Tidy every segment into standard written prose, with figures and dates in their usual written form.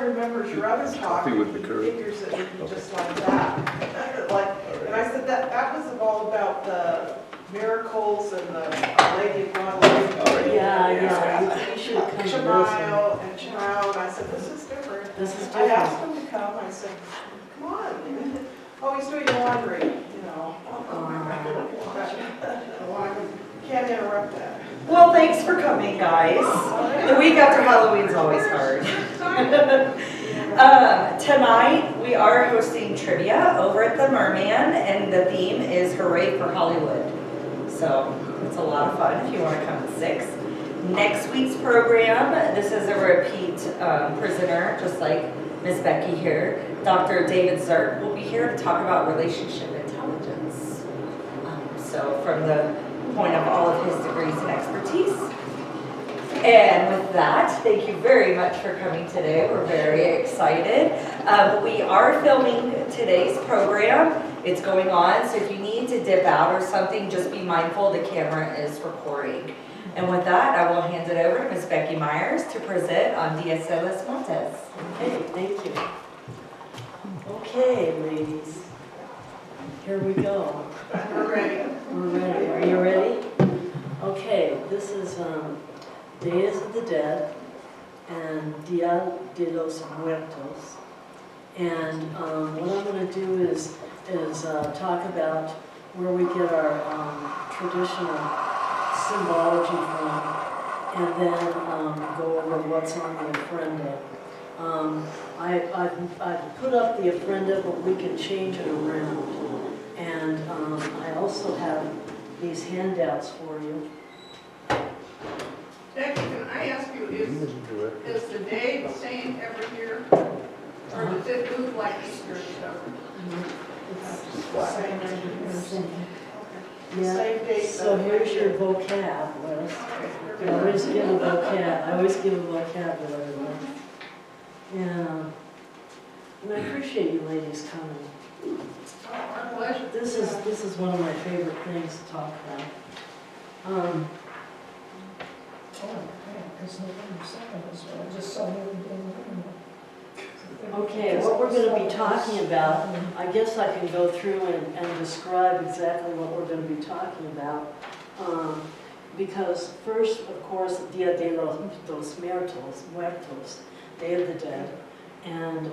remembers your other talk, Coffee with the curd. figures it would be just like that. And I said that was all about the miracles and the Lady of Guadalupe. Yeah. You should come to this Child and child. I said, this is different. This is I asked different. him to come. I said, come on. Oh, he's doing laundry, Can't interrupt that. Well, thanks for coming, guys. The week after Halloween's always hard. Tonight, we are hosting trivia over at the Merman, and the theme is Hooray for Hollywood. So it's a lot of fun if you want to come at 6. Next week's program, this is a repeat presenter, just like Ms. Becky here. Dr. David Zert will be here to talk about relationship intelligence. So from the point of all of his degrees and expertise. And with that, thank you very much for coming today. We're very excited. We are filming today's program. It's going on, so if you need to dip out or something, just be mindful the camera is recording. And with that, I will hand it over to Ms. Becky Myers to present on Dia de los Muertos. Okay, thank you. Okay, ladies, here we go. We're ready. We're ready. Are you ready? Okay, this is Days of the Dead and Dia de los Muertos. And what I'm going to do is talk about where we get our traditional symbology from, and then go over what's on the ofrenda. I've put up the ofrenda, but we can change it around. And I also have these handouts for you. Becky, can I ask you, is the day the same every year? Or does it move like Easter and stuff? Yeah, Same date, so but here's your year. vocab, Wes. I always give a vocabulary. Yeah. And I appreciate you ladies coming. Oh, our pleasure. This is one of my favorite things to talk about. Okay, what we're going to be talking about, I guess I can go through and describe exactly what we're going to be talking about. Because first, of course, Dia de los Muertos, Day of the Dead. And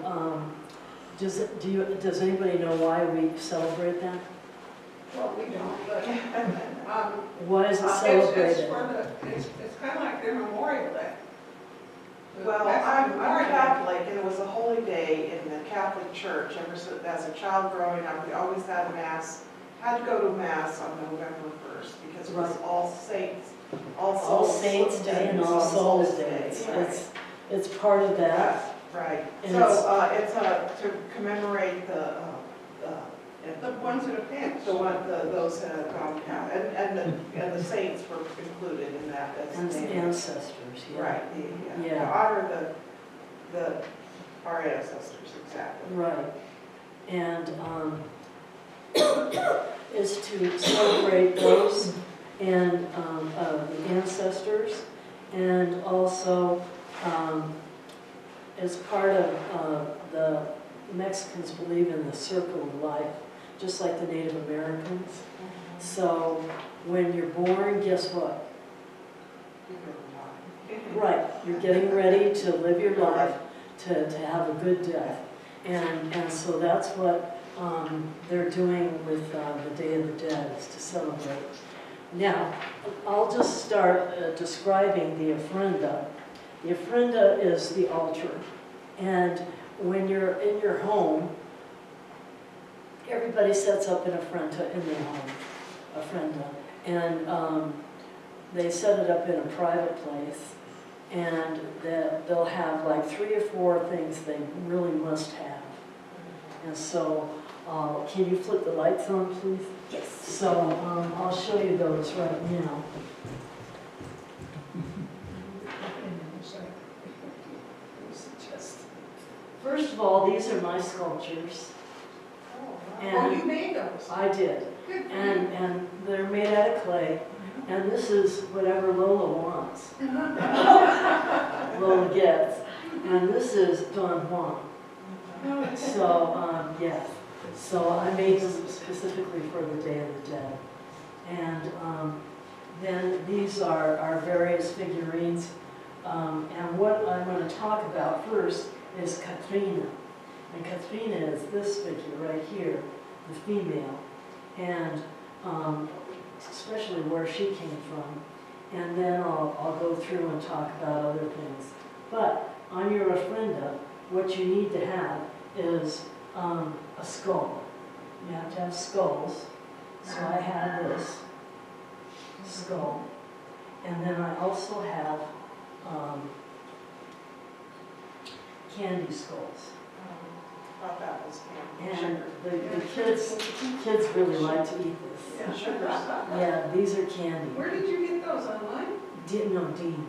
does anybody know why we celebrate that? Well, we don't, but Why is it celebrated? it's kind of like their Memorial Day. Well, That's I'm Memorial Day. Catholic, and it was a holy day in the Catholic Church. As a child growing up, we always had to go to Mass on November 1st, because it was Right. All Saints, All Saints Day and All Souls Day. It's part of that. Right. And So it's to commemorate the ones that have passed. those that have gone down, and the saints were included in that. And ancestors, yeah. Right. Yeah. To honor our ancestors, exactly. Right. And is to celebrate those and the ancestors, and also as part of the Mexicans believe in the circle of life, just like the Native Americans. So when you're born, guess what? Right, you're getting ready to live your life, to have a good death. And so that's what they're doing with the Day of the Dead, is to celebrate. Now, I'll just start describing the ofrenda. The ofrenda is the altar. And when you're in your home, everybody sets up an ofrenda in their home, ofrenda. And they set it up in a private place. And they'll have like 3 or 4 things they really must have. And so, can you flip the lights on, please? Yes. So, I'll show you those right now. First of all, these are my sculptures. Oh, you made those. I did. Good for you. And they're made out of clay. And this is whatever Lola wants. Lola gets. And this is Don Juan. So, yes, so I made them specifically for the Day of the Dead. And then these are our various figurines. And what I'm going to talk about first is Katrina. And Katrina is this figure right here, the female, and especially where she came from. And then I'll go through and talk about other things. But on your ofrenda, what you need to have is a skull. You have to have skulls. So I have this skull. And then I also have candy skulls. Thought that was candy. And Sugar. the kids really like to eat this. Yeah, sugar stuff. Yeah, these are candy. Where did you get those, online? Dean.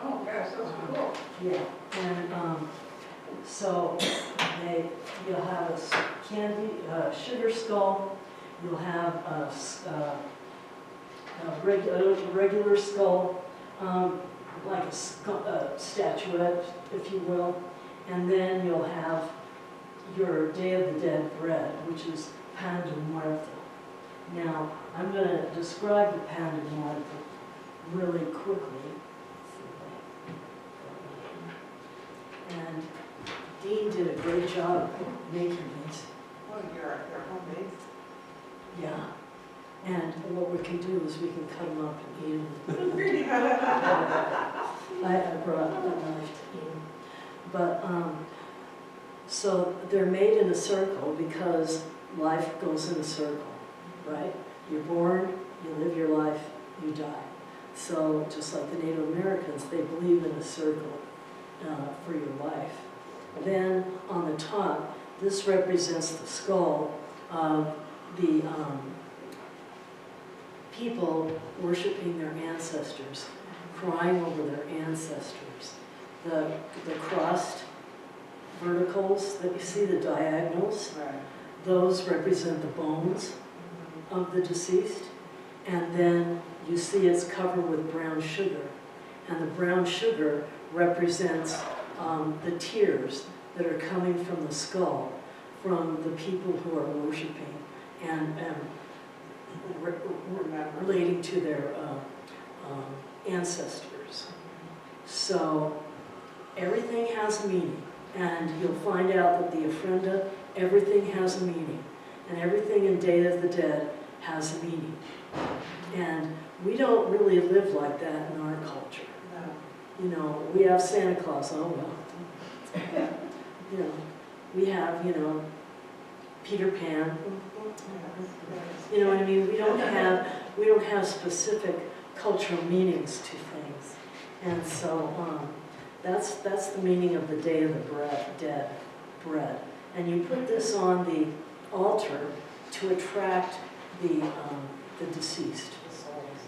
Oh, gosh, those are cool. Yeah, and so you'll have a candy, sugar skull, you'll have a regular skull, like a statuette, if you will, and then you'll have your Day of the Dead bread, which is pan de muerto. Now, I'm going to describe the pan de muerto really quickly. And Dean did a great job making these. Oh, you're homemade. Yeah. And what we can do is we can cut them up and eat them. I brought a knife to eat them. But, so they're made in a circle because life goes in a circle, right? You're born, you live your life, you die. So just like the Native Americans, they believe in a circle for your life. Then on the top, this represents the skull of the people worshiping their ancestors, crying over their ancestors. The crossed verticals that you see, the diagonals, Right. those represent the bones of the deceased. And then you see it's covered with brown sugar. And the brown sugar represents the tears that are coming from the skull, from the people who are worshiping and relating to their ancestors. So everything has a meaning. And you'll find out that the ofrenda, everything has a meaning. And everything in Day of the Dead has a meaning. And we don't really live like that in our culture. No. You know, we have Santa Claus, oh well. You know, we have, Peter Pan. You know what I mean? We don't have specific cultural meanings to things. And so that's the meaning of the Day of the Dead bread. And you put this on the altar to attract the deceased.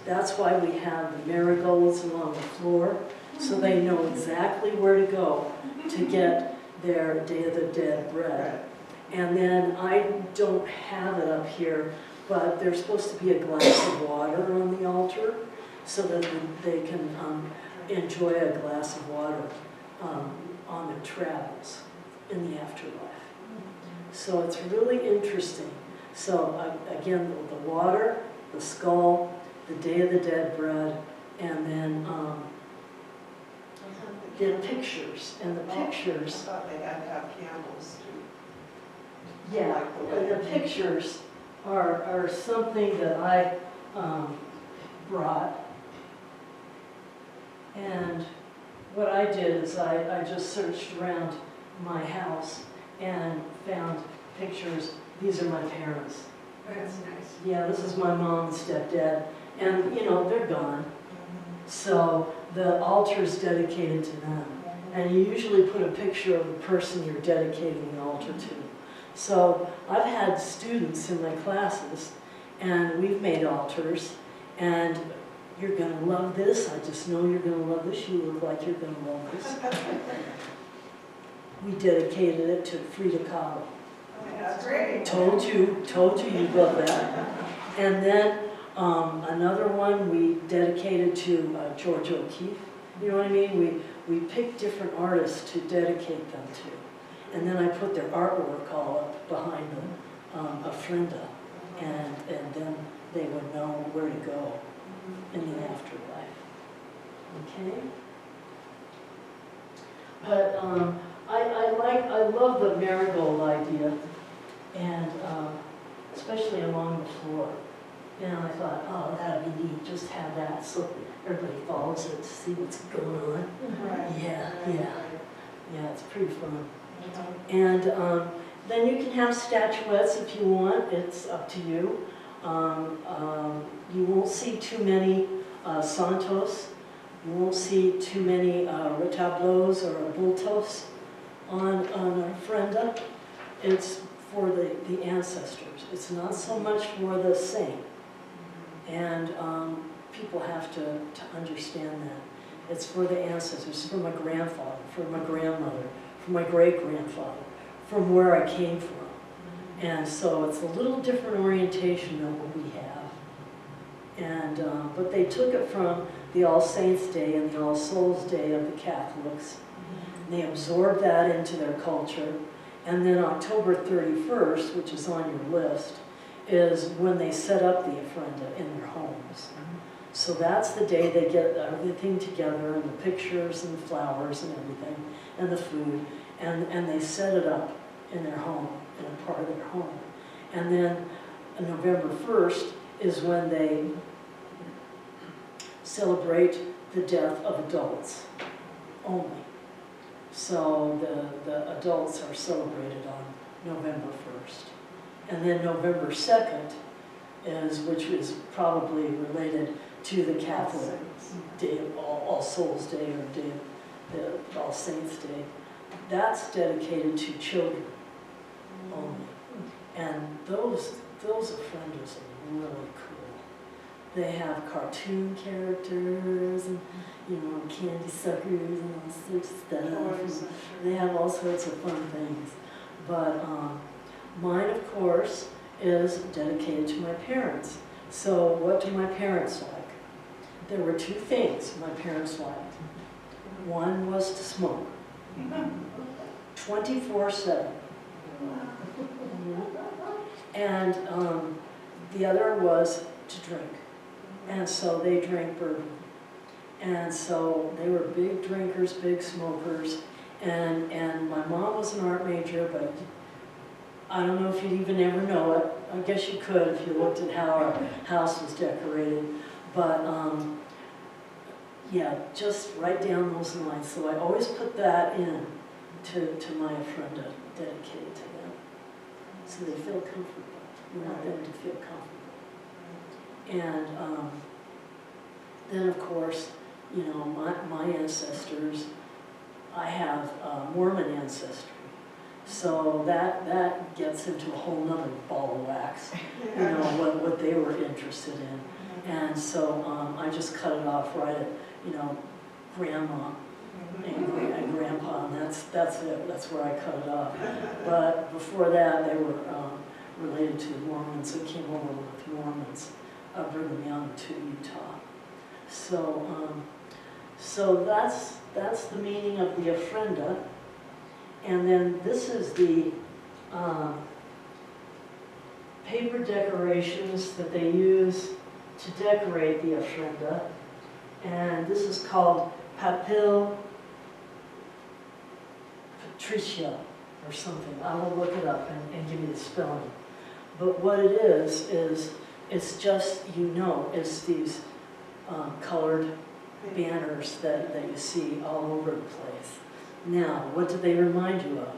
That's why we have the marigolds along the floor, so they know exactly where to go to get their Day of the Dead bread. And then I don't have it up here, but there's supposed to be a glass of water on the altar so that they can enjoy a glass of water on their travels in the afterlife. So it's really interesting. So again, the water, the skull, the Day of the Dead bread, and then the pictures. And the pictures, I thought they had to have candles too. yeah, Like the way- the pictures are something that I brought. And what I did is I just searched around my house and found pictures. These are my parents. That's nice. Yeah, this is my mom and stepdad. And, they're gone. So the altar is dedicated to them. And you usually put a picture of the person you're dedicating the altar to. So I've had students in my classes, and we've made altars, and you're going to love this. I just know you're going to love this. You look like you're going to love this. We dedicated it to Frida Kahlo. That's great. Told you you'd love that. And then another one we dedicated to George O'Keeffe, You know what I mean? We pick different artists to dedicate them to. And then I put their artwork all up behind the ofrenda, and then they would know where to go in the afterlife. Okay? But I love the marigold idea, and especially along the floor. And I thought, oh, that'd be neat, just have that so everybody follows it to see what's going on. Right. Yeah, Right, yeah, right. yeah, it's pretty fun. And then you can have statuettes if you want, it's up to you. You won't see too many santos, you won't see too many retablos or bultos on ofrenda. It's for the ancestors. It's not so much for the saint. And people have to understand that. It's for the ancestors, it's for my grandfather, for my grandmother, for my great-grandfather, from where I came from. And so it's a little different orientation than what we have. And, but they took it from the All Saints' Day and the All Souls' Day of the Catholics. They absorbed that into their culture. And then October 31st, which is on your list, is when they set up the ofrenda in their homes. So that's the day they get everything together, and the pictures and the flowers and everything, and the food, and they set it up in their home, in a part of their home. And then November 1st is when they celebrate the death of adults only. So the adults are celebrated on November 1st. And then November 2nd is, which is probably related to the Catholic Day of All Souls Day, or Day of the All Saints Day. That's dedicated to children only. And those ofrendas are really cool. They have cartoon characters and, you know, candy suckers and all sorts of stuff. They have all sorts of fun things. But mine, of course, is dedicated to my parents. So what do my parents like? There were two things my parents liked. One was to smoke, 24/7. And the other was to drink. And so they drank bourbon. And so they were big drinkers, big smokers. And my mom was an art major, but I don't know if you'd even ever know it. I guess you could if you looked at how our house was decorated. But yeah, just write down those lines. So I always put that in to my ofrenda, dedicated to them. So they feel comfortable. We want them to feel comfortable. And then of course, you know, my ancestors, I have Mormon ancestry. So that gets into a whole nother ball of wax, you know, what they were interested in. And so I just cut it off right at, you know, grandma and grandpa, and that's it, that's where I cut it off. But before that, they were related to the Mormons who came over with Mormons, Brigham Young to Utah. So that's the meaning of the ofrenda. And then this is the paper decorations that they use to decorate the ofrenda. And this is called papel patricia or something. I will look it up and give you the spelling. But what it is it's just, you know, it's these colored banners that you see all over the place. Now, what do they remind you of?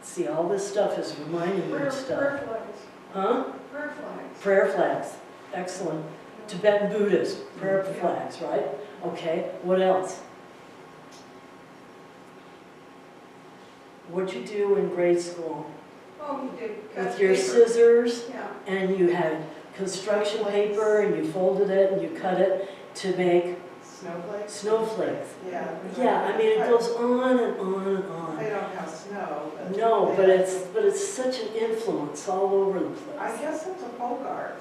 See, all this stuff is reminding you of stuff. Prayer flags. Huh? Prayer flags. Prayer flags. Excellent. Tibetan Buddhist prayer flags, right? Okay, what else? What'd you do in grade school? Oh, you did cut With your paper. scissors, Yeah. and you had construction paper, and you folded it, and you cut it to make Snowflakes? snowflakes. Yeah. Yeah, I mean, it goes on and on and on. They don't have snow, but. No, they- but it's such an influence all over the I place. guess it's a folk art.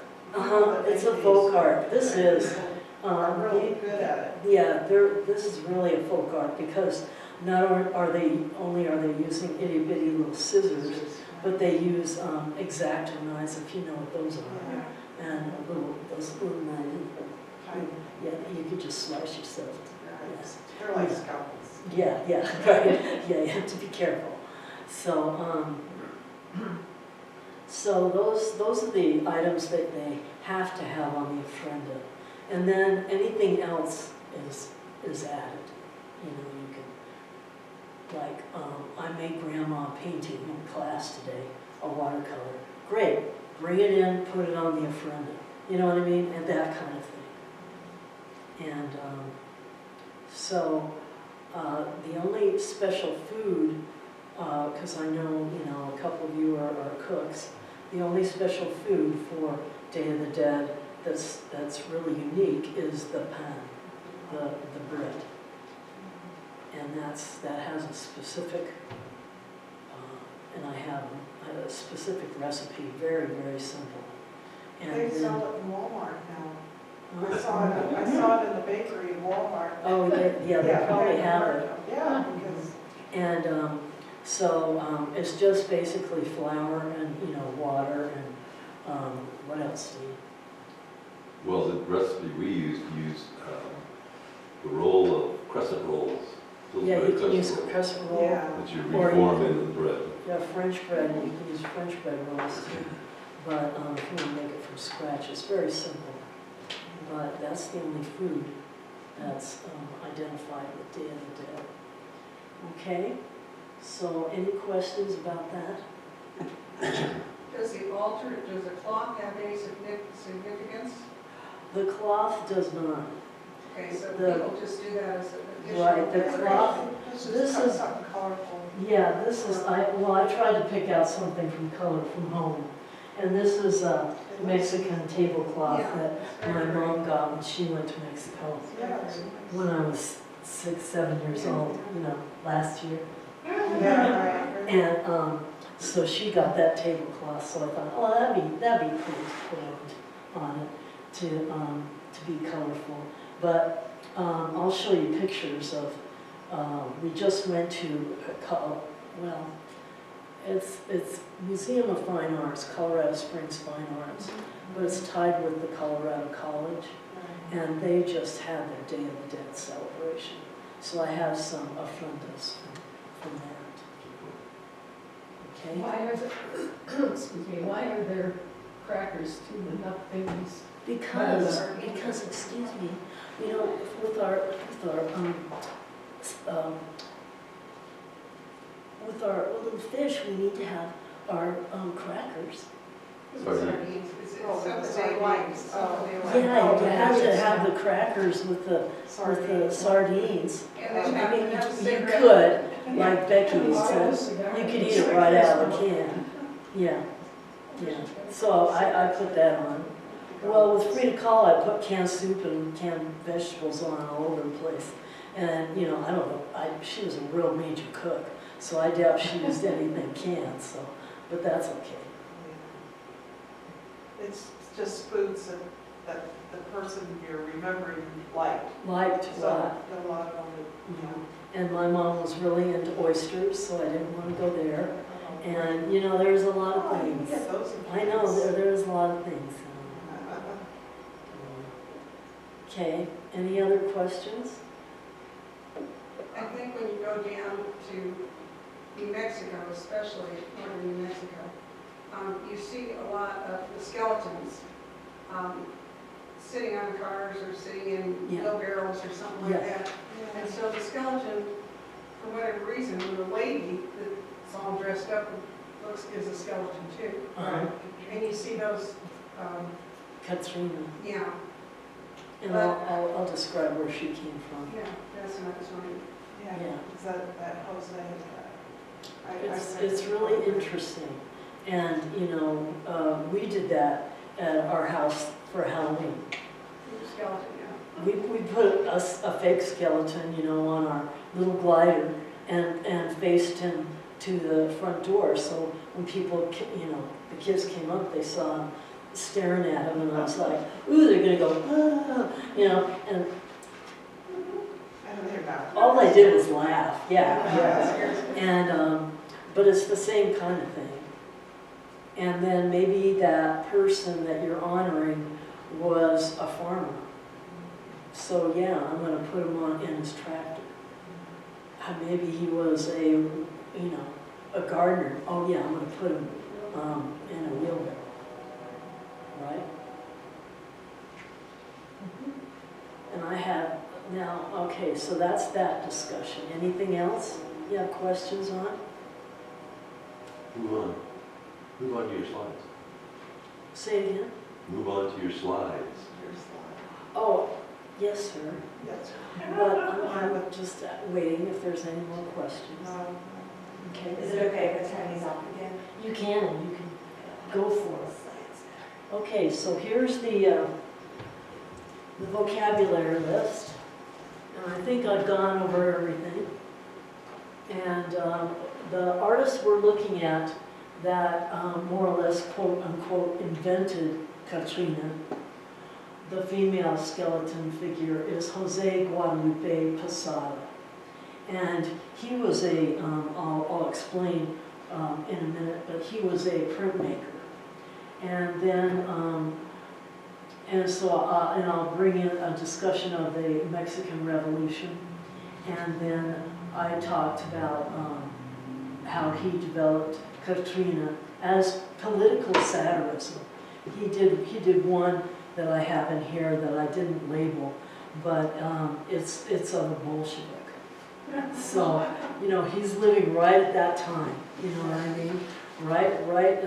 It's a folk art. This is, are really good at it. Yeah, this is really a folk art because not are they using itty bitty little scissors, but they use X-Acto knives, if you know what those are, Yeah. and those little knives. Tiny. Yeah, you could just slice yourself. Right. Yes. They're like scalpels. Yeah, right. Yeah, you have to be careful. So, so those are the items that they have to have on the ofrenda, and then anything else is added. You know, you can, like, I made Grandma a painting in class today, a watercolor. Great, bring it in, put it on the ofrenda. You know what I mean, and that kind of thing. And so. The only special food, because I know, a couple of you are cooks, the only special food for Day of the Dead that's really unique is the pan, the bread. And that has a specific, and I have a specific recipe, very, very simple. And They then, sell it in Walmart now. I saw it in the bakery in Walmart. oh, they probably have it. Yeah, because. And so it's just basically flour and, water and what else, Steve? Well, the recipe we used the roll of crescent rolls. Yeah, Pillsbury you can use crescent crescent roll. Yeah. rolls that you Or you reform can- into the bread. Yeah, French bread, and you can use French bread rolls too. But if you want to make it from scratch, it's very simple. But that's the only food that's identified with Day of the Dead. Okay, so any questions about that? Does the cloth have any significance? The cloth does not. Okay, so The- people just do that as an additional. Right, the decoration. cloth, This This is is- something colorful. yeah, this is, I tried to pick out something from color from home. And this is a Mexican tablecloth Yeah, that that's my very pretty. mom got when she went to Mexico Yeah, it's nice. when I was 6, 7 years old, last year. Yeah, right. And so she got that tablecloth, so I thought, oh, that'd be pretty to put on it to be colorful. But I'll show you pictures of. We just went to it's Museum of Fine Arts, Colorado Springs Fine Arts, but it's tied with the Colorado College, and they just had their Day of the Dead celebration. So I have some ofrendas from that. Okay. Why are there crackers too and not babies? Because, excuse me, with our little fish, we need to have our crackers. Sardines. Is it Oh, something the they like? sardines. Something they like? Yeah, you have to have the crackers with the sardines. And they I have mean, to have you cigarette. could, like Becky said, you could eat it right out of the can. Yeah, yeah. So I put that on. Well, with Frida Kahlo, I put canned soup and canned vegetables on all over the place. And, I don't know, she was a real major cook, so I doubt she used anything canned, but that's okay. It's just foods that the person you're remembering liked. Liked So what? a lot of them, And my mom was really into oysters, so I didn't want to go there. And, there's a lot of Oh, you can things. get those in I know, cans. there's a lot of things. Okay, any other questions? I think when you go down to New Mexico, especially northern New Mexico, you see a lot of the skeletons sitting on cars or sitting in Yeah. wheelbarrows or something like Yeah. that. And so the skeleton, for whatever reason, the lady that's all dressed up is a skeleton too. Uh-huh. And you see those, Katrina. yeah, And I'll describe where she came from. yeah, that's what I was wondering. Yeah, Yeah. is that Jose? It's really interesting. And, we did that at our house for Halloween. Skeleton, yeah. We put a fake skeleton, on our little glider and faced him to the front door. So when people, the kids came up, they saw him staring at him, and I was like, ooh, they're gonna go, you know, and I don't hear about it. all they did was laugh, yeah. Yeah. And, but it's the same kind of thing. And then maybe that person that you're honoring was a farmer. So yeah, I'm gonna put him on in his tractor. Maybe he was a, you know, a gardener. Oh yeah, I'm gonna put him in a wheelbarrow, right? And I have, now, okay, so that's that discussion. Anything else you have questions on? Move on. Move on to your slides. Say it again. Move on to your slides. Your slide. Oh, yes, sir. Yes. But I'm just waiting if there's any more questions. Okay. Is it okay if I turn these off again? You can go for it. Okay, so here's the vocabulary list. And I think I've gone over everything. And the artists we're looking at that more or less quote unquote invented Katrina, the female skeleton figure, is Jose Guadalupe Posada. And he was a, I'll explain in a minute, but he was a printmaker. And then, and I'll bring in a discussion of the Mexican Revolution. And then I talked about how he developed Katrina as political satirism. He did one that I have in here that I didn't label, but it's of a Bolshevik. So, you know, he's living right at that time, you know what I mean? Right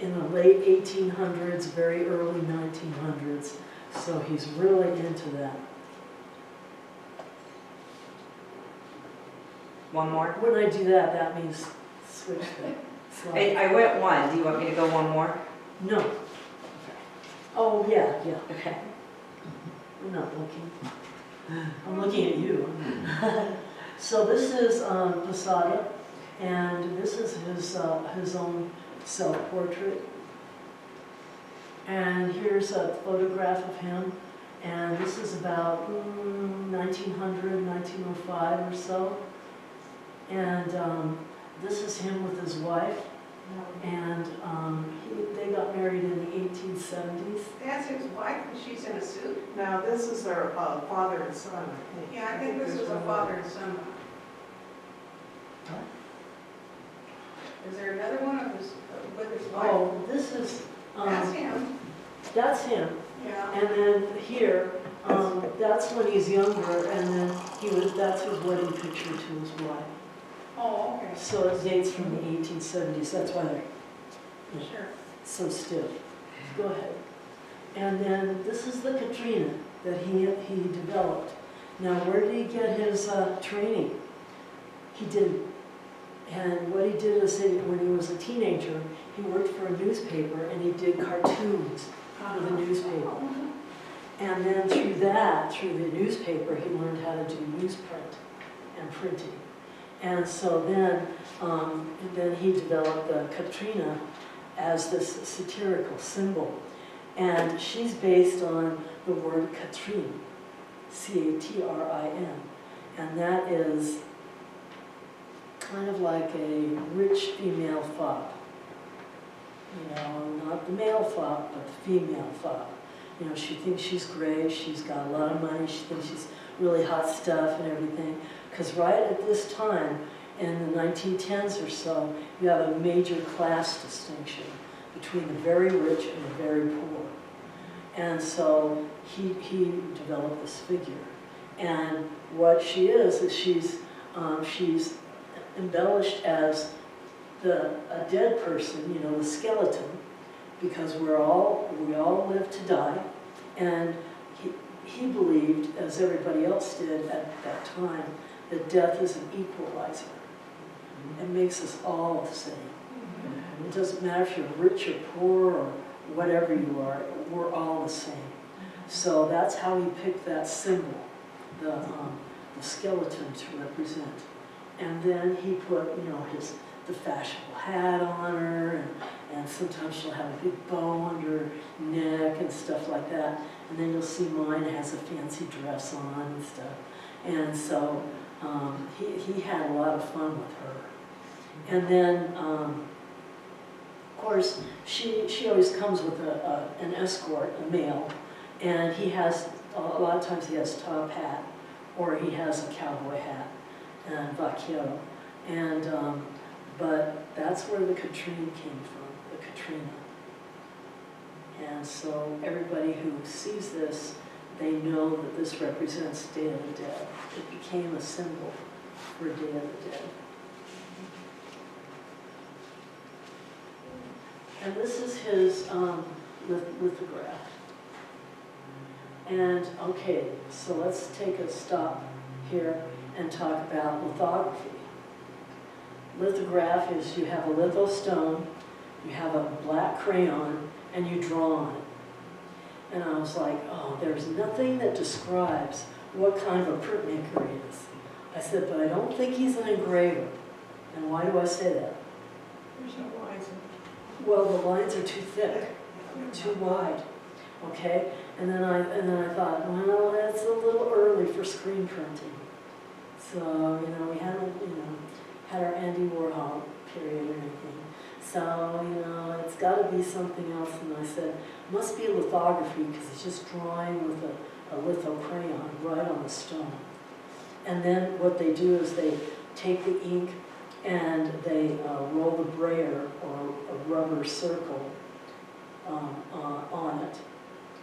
in the late 1800s, very early 1900s. So he's really into that. One more? When I do that, that means switch the slide. I went one. Do you want me to go one more? No. Oh, yeah. Okay. I'm not looking. I'm looking at you. So this is Posada, and this is his own self-portrait. And here's a photograph of him, and this is about 1900, 1905 or so. And this is him with his wife, and they got married in the 1870s. That's his wife, and she's in a suit? Now, this is their father and son, I think. Yeah, I think this is a father and son one. Is there another one of his, with his wife? Oh, this is, That's him, that's him. yeah. And then here, that's when he's younger, and then that's his wedding picture to his wife. Oh, okay, So it dates from the 1870s, that's why they're sure. so stiff. Go ahead. And then this is the Katrina that he developed. Now, where did he get his training? He didn't. And what he did is when he was a teenager, he worked for a newspaper and he did cartoons for the newspaper. And then through the newspaper, he learned how to do newsprint and printing. And so then he developed the Katrina as this satirical symbol. And she's based on the word Katrin, C-A-T-R-I-N. And that is kind of like a rich female fop. You know, not the male fop, but the female fop. You know, she thinks she's great, she's got a lot of money, she thinks she's really hot stuff and everything. Because right at this time, in the 1910s or so, you have a major class distinction between the very rich and the very poor. And so he developed this figure. And what she is she's embellished as a dead person, you know, the skeleton, because we all live to die. And he believed, as everybody else did at that time, that death is an equalizer. It makes us all the same. It doesn't matter if you're rich or poor or whatever you are, we're all the same. So that's how he picked that symbol, the skeleton, to represent. And then he put, you know, the fashionable hat on her, and sometimes she'll have a big bow on her neck and stuff like that. And then you'll see mine has a fancy dress on and stuff. And so he had a lot of fun with her. And then, of course, she always comes with an escort, a male, and he has, a lot of times he has top hat, or he has a cowboy hat and vaquero. And, but that's where the Katrina came from, the Katrina. And so everybody who sees this, they know that this represents Day of the Dead. It became a symbol for Day of the Dead. And this is his lithograph. And okay, so let's take a stop here and talk about lithography. Lithograph is you have a litho stone, you have a black crayon, and you draw on it. And I was like, oh, there's nothing that describes what kind of a printmaker he is. I said, but I don't think he's an engraver. And why do I say that? There's no lines in Well, the lines are too thick, too wide, okay? And then I thought, well, it's a little early for screen printing. So, we haven't, had our Andy Warhol period or anything. So, it's got to be something else. And I said, must be lithography because it's just drawing with a litho crayon right on the stone. And then what they do is they take the ink and they roll the brayer or a rubber circle on it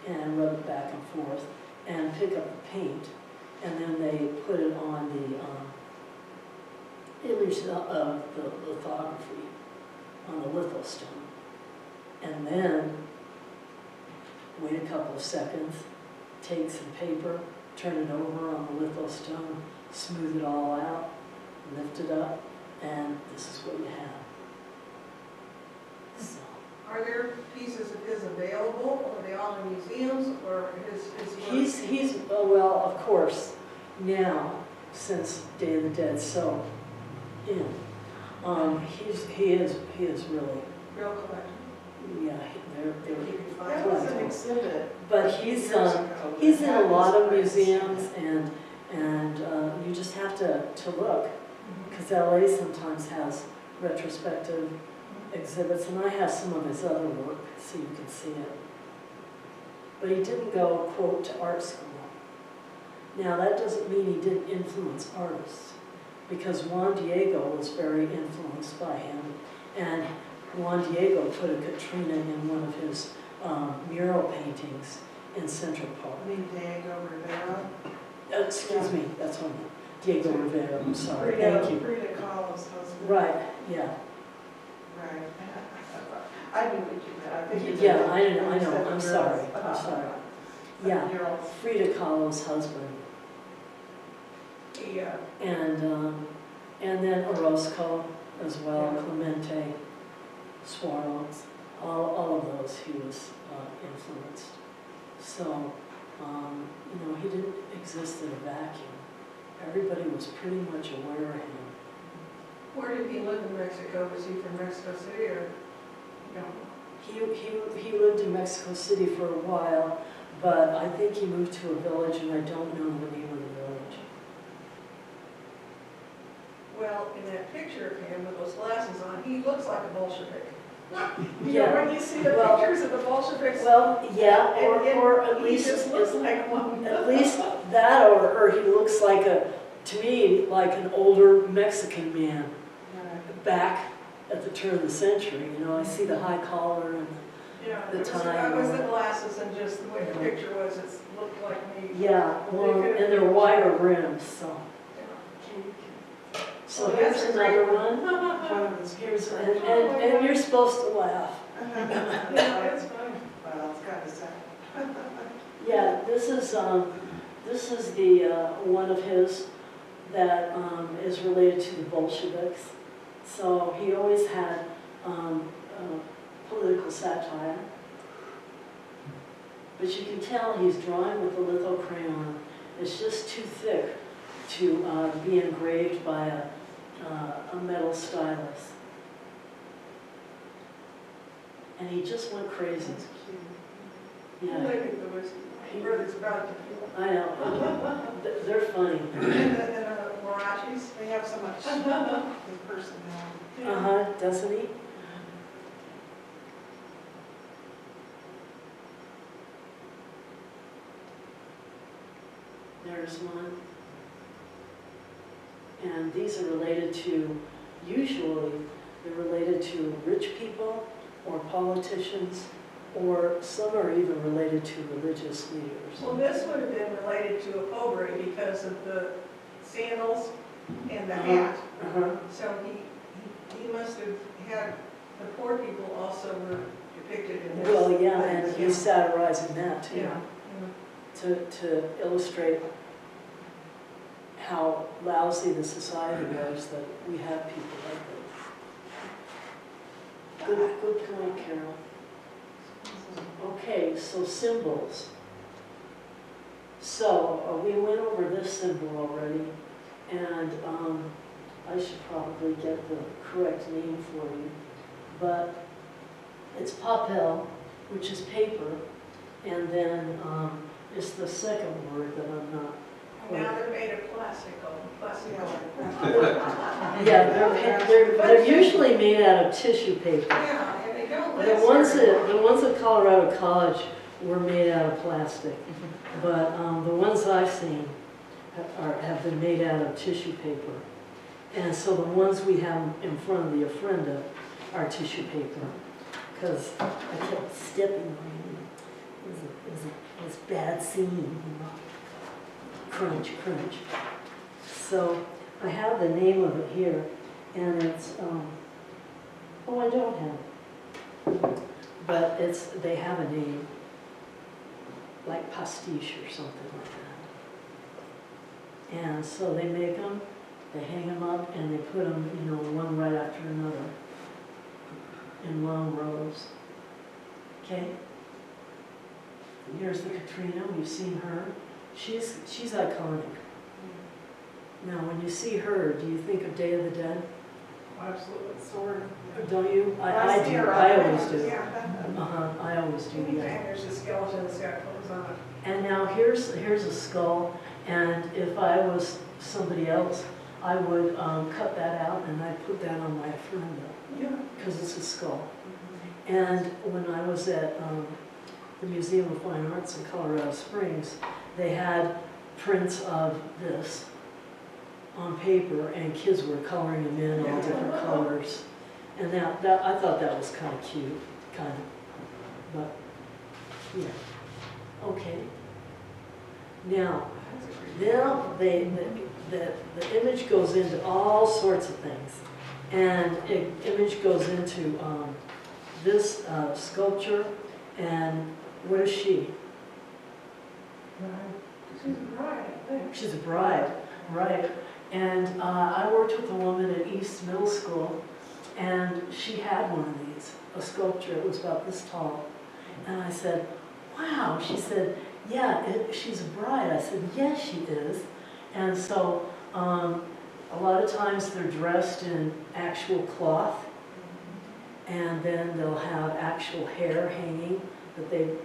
and rub it back and forth and pick up the paint. And then they put it on the image of the lithography on the litho stone. And then wait a couple of seconds, take some paper, turn it over on the litho stone, smooth it all out, lift it up, and this is what you have. So, Are there pieces of his available? Are they all in museums or his work? he's well, of course, now, since Day of the Dead, so, he is really, Real collection. yeah, they're You can find That was an plentiful. exhibit. But years ago. he's in a That lot of was museums, and you just have to look, because LA sometimes has retrospective exhibits, and I have some of his other work, so you can see it. But he didn't go, quote, to art school. Now, that doesn't mean he didn't influence artists, because Juan Diego was very influenced by him, and Juan Diego put a Katrina in one of his mural paintings in Central Park. I mean, Diego Rivera. Excuse me, that's what I meant. Diego Rivera, I'm sorry, thank you. Frida Kahlo's husband. Right, yeah. Right. I knew what you meant. I think it's Yeah, I know, instead of I'm girls. sorry, I'm sorry. Yeah, Murals. Frida Kahlo's husband. Yeah. And then Orozco as well, Clemente, Suarez, all of those he was influenced. So, he didn't exist in a vacuum. Everybody was pretty much aware of him. Where did he live in Mexico? Was he from Mexico City or? No. He lived in Mexico City for a while, but I think he moved to a village, and I don't know the name of the village. Well, in that picture of him with those glasses on, he looks like a Bolshevik. Yeah. When you see the Well- pictures of the Bolsheviks. Well, yeah, and or at he least just looks like one. at least that, or he looks like to me, like an older Mexican man back at the turn of the century. I see the high collar and Yeah, the it was time. the glasses and just the way the picture was, it looked like me. yeah, well, and they're wider rims, so. So Oh, here's that's another great. one. One of his Here's, pictures. and you're supposed to laugh. Yeah, it's fine. Well, it's got to say. Yeah, this is the one of his that is related to the Bolsheviks. So he always had political satire. But you can tell he's drawing with a litho crayon. It's just too thick to be engraved by a metal stylus. and he just went crazy. That's cute. Yeah, Like the whiskey. Brother's about to I know. They're funny. And the Huaraches. They have so much personality. Uh-huh, doesn't he? There's one. And these are related to, usually, they're related to rich people or politicians, or some are even related to religious leaders. Well, this would have been related to a Cobre because of the sandals and the hat. Uh-huh. So he must have had, the poor people also were depicted in this. Well, yeah, and he's satirizing that too, Yeah. to illustrate how lousy the society was that we have people like that. Good point, Carol. Okay, so symbols. So we went over this symbol already, and I should probably get the correct name for you, but it's papel, which is paper, and then it's the second word that I'm not Now they're made of plastic. Yeah, they're usually made out of tissue paper. Yeah, and they don't The ones at Colorado College were made out of plastic, but the ones I've seen have been made out of tissue paper. And so the ones we have in front of the ofrenda are tissue paper, because I kept stepping on it. It was a bad scene, you know. Crunch, crunch. So I have the name of it here, and it's, oh, I don't have it. But they have a name, like pastiche or something like that. And so they make them, they hang them up, and they put them, you know, one right after another in long rows. Okay? Here's the Katrina, you've seen her. She's iconic. Now, when you see her, do you think of Day of the Dead? Absolutely, sort of. Don't you? I see do. her I on always there. do. Yeah. I always do, And yeah. there's a skeleton that's got clothes on it. And now here's a skull, and if I was somebody else, I would cut that out and I'd put that on my ofrenda, Yeah. because it's a skull. And when I was at the Museum of Fine Arts in Colorado Springs, they had prints of this on paper, and kids were coloring them in all different colors. And that I thought that was kind of cute, kind of. But yeah, okay. Now the image goes into all sorts of things, and the image goes into this sculpture. And what is she? She's a bride, I think. She's a bride, right? And I worked with a woman at East Middle School, and she had one of these, a sculpture. It was about this tall. And I said, wow. She said, yeah, she's a bride. I said, yes, she is. And so a lot of times they're dressed in actual cloth, and then they'll have actual hair hanging that they've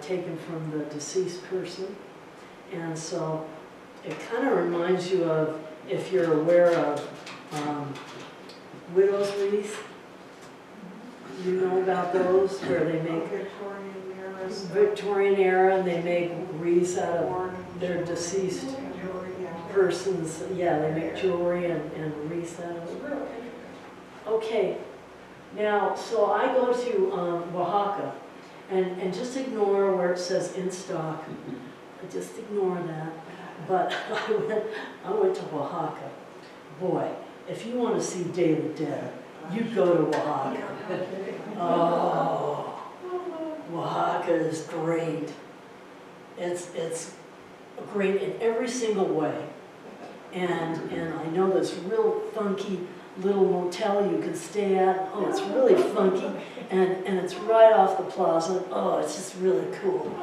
taken from the deceased person. And so it kind of reminds you of, if you're aware of widow's wreath. You know about those, where they make Victorian era. Victorian era, and they make wreaths out of Orange. their deceased Jewelry, yeah. persons. Yeah, they make jewelry and wreaths out of It's it. real interesting. Okay, now, so I go to Oaxaca, and just ignore where it says in stock. Just ignore that. But I went to Oaxaca. Boy, if you want to see Day of the Dead, you go to Oaxaca. Oh, Oaxaca is great. It's great in every single way. And I know this real funky little motel you can stay at. Oh, it's really funky. And it's right off the plaza. Oh, it's just really cool.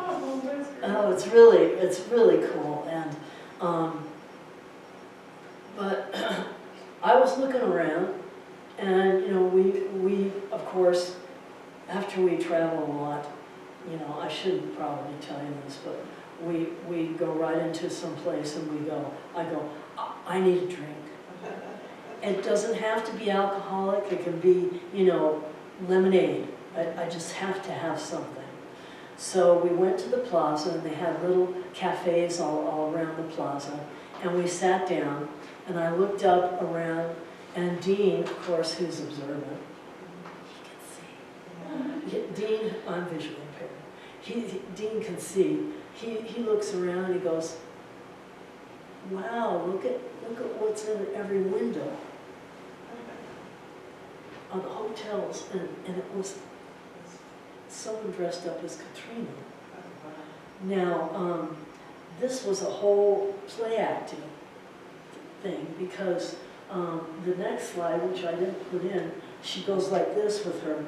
Oh, it's really cool. And but I was looking around, and you know, we of course after we travel a lot, you know, I shouldn't probably tell you this, but we go right into some place and I go, I need a drink. It doesn't have to be alcoholic, it can be, you know, lemonade. I just have to have something. So we went to the plaza and they had little cafes all around the plaza. And we sat down and I looked up around and Dean, of course, who's observant, he can see. Dean, I'm visually impaired. Dean can see. He looks around and he goes, wow, look at what's in every window of the hotels. And it was someone dressed up as Katrina. Now, this was a whole play acting thing because the next slide, which I didn't put in, she goes like this with her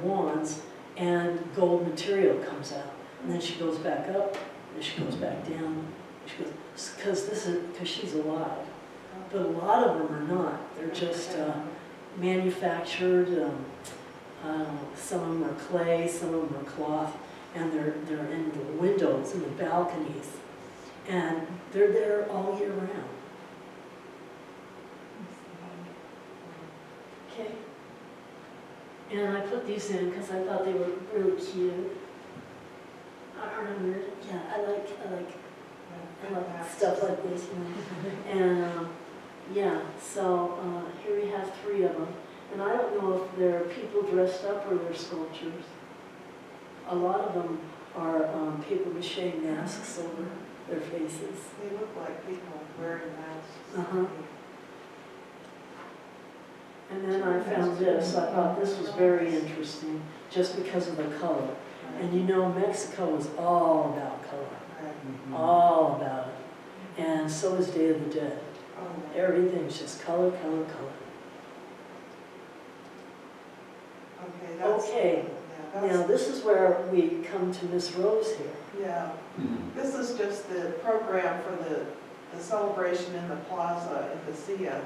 wands and gold material comes out. And then she goes back up, and she goes back down. She goes, because she's alive. But a lot of them are not. They're just manufactured. Some of them are clay, some of them are cloth, and they're in the windows and the balconies. And they're there all year round. Okay. And I put these in because I thought they were really cute. Yeah, I like stuff like this. You know. And yeah, so here we have 3 of them. And I don't know if they're people dressed up or they're sculptures. A lot of them are paper mache masks over their faces. They look like people wearing masks. Uh-huh. And then I found this. I thought this was very interesting just because of the color. And you know, Mexico is all about color. All about it. And so is Day of the Dead. Everything's just color, color, color. Okay, now this is where we come to Miss Rose here. Yeah, this is just the program for the celebration in the plaza in Lucia.